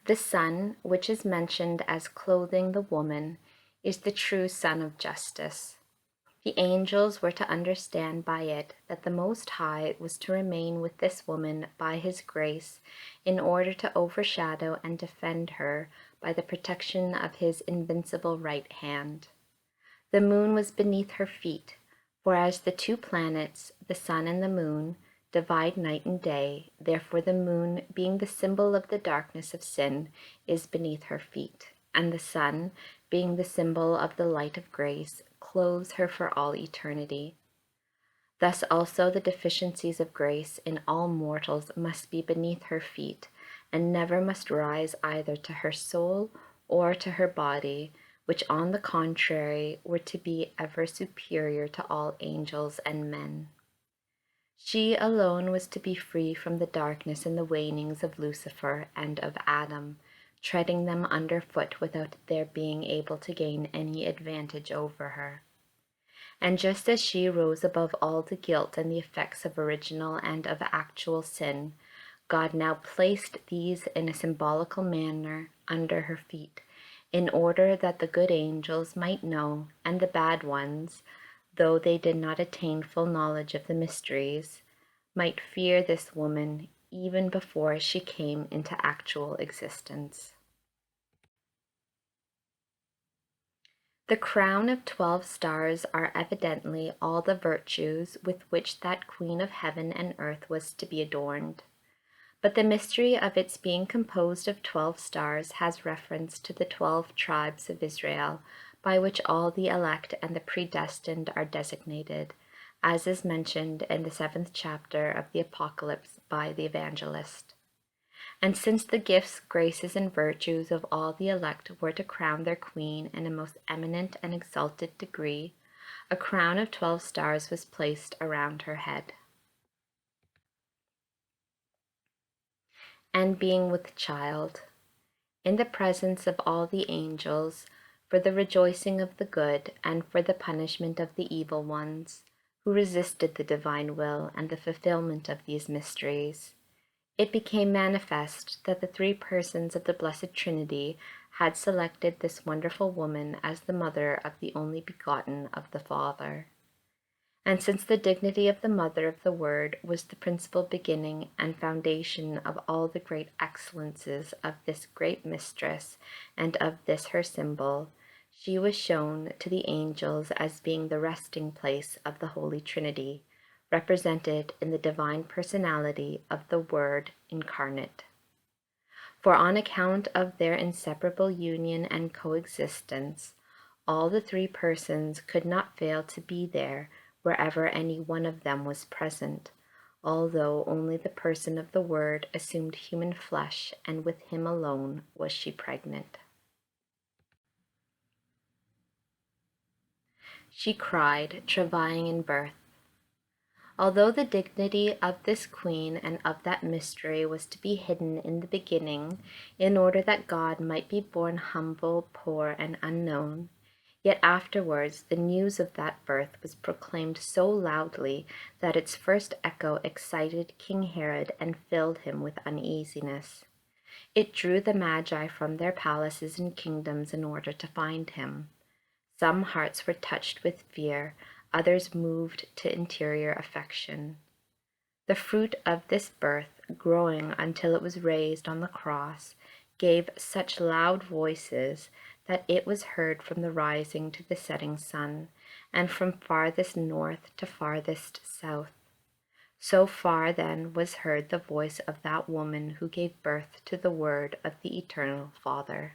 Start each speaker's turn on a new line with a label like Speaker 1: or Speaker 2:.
Speaker 1: The sun, which is mentioned as clothing the woman, is the true sun of justice. The angels were to understand by it that the Most High was to remain with this woman by his grace in order to overshadow and defend her by the protection of his invincible right hand. The moon was beneath her feet, for as the two planets, the sun and the moon, divide night and day, therefore the moon, being the symbol of the darkness of sin, is beneath her feet, and the sun, being the symbol of the light of grace, clothes her for all eternity. Thus also the deficiencies of grace in all mortals must be beneath her feet, and never must rise either to her soul or to her body, which on the contrary were to be ever superior to all angels and men. She alone was to be free from the darkness and the wanings of Lucifer and of Adam, treading them underfoot without their being able to gain any advantage over her. And just as she rose above all the guilt and the effects of original and of actual sin, God now placed these in a symbolical manner under her feet, in order that the good angels might know, and the bad ones, though they did not attain full knowledge of the mysteries, might fear this woman even before she came into actual existence. The crown of 12 stars are evidently all the virtues with which that Queen of heaven and earth was to be adorned. But the mystery of its being composed of 12 stars has reference to the 12 tribes of Israel, by which all the elect and the predestined are designated, as is mentioned in the 7th chapter of the Apocalypse by the Evangelist. And since the gifts, graces, and virtues of all the elect were to crown their queen in a most eminent and exalted degree, a crown of 12 stars was placed around her head. And being with child, in the presence of all the angels, for the rejoicing of the good and for the punishment of the evil ones, who resisted the divine will and the fulfillment of these mysteries, it became manifest that the three persons of the Blessed Trinity had selected this wonderful woman as the mother of the only begotten of the Father. And since the dignity of the Mother of the Word was the principal beginning and foundation of all the great excellences of this great mistress and of this her symbol, she was shown to the angels as being the resting place of the Holy Trinity, represented in the divine personality of the Word incarnate. For on account of their inseparable union and coexistence, all the three persons could not fail to be there wherever any one of them was present, although only the person of the Word assumed human flesh, and with him alone was she pregnant. She cried, travailing in birth. Although the dignity of this queen and of that mystery was to be hidden in the beginning, in order that God might be born humble, poor, and unknown, yet afterwards the news of that birth was proclaimed so loudly that its first echo excited King Herod and filled him with uneasiness. It drew the Magi from their palaces and kingdoms in order to find him. Some hearts were touched with fear, others moved to interior affection. The fruit of this birth, growing until it was raised on the cross, gave such loud voices that it was heard from the rising to the setting sun, and from farthest north to farthest south. So far then was heard the voice of that woman who gave birth to the Word of the Eternal Father.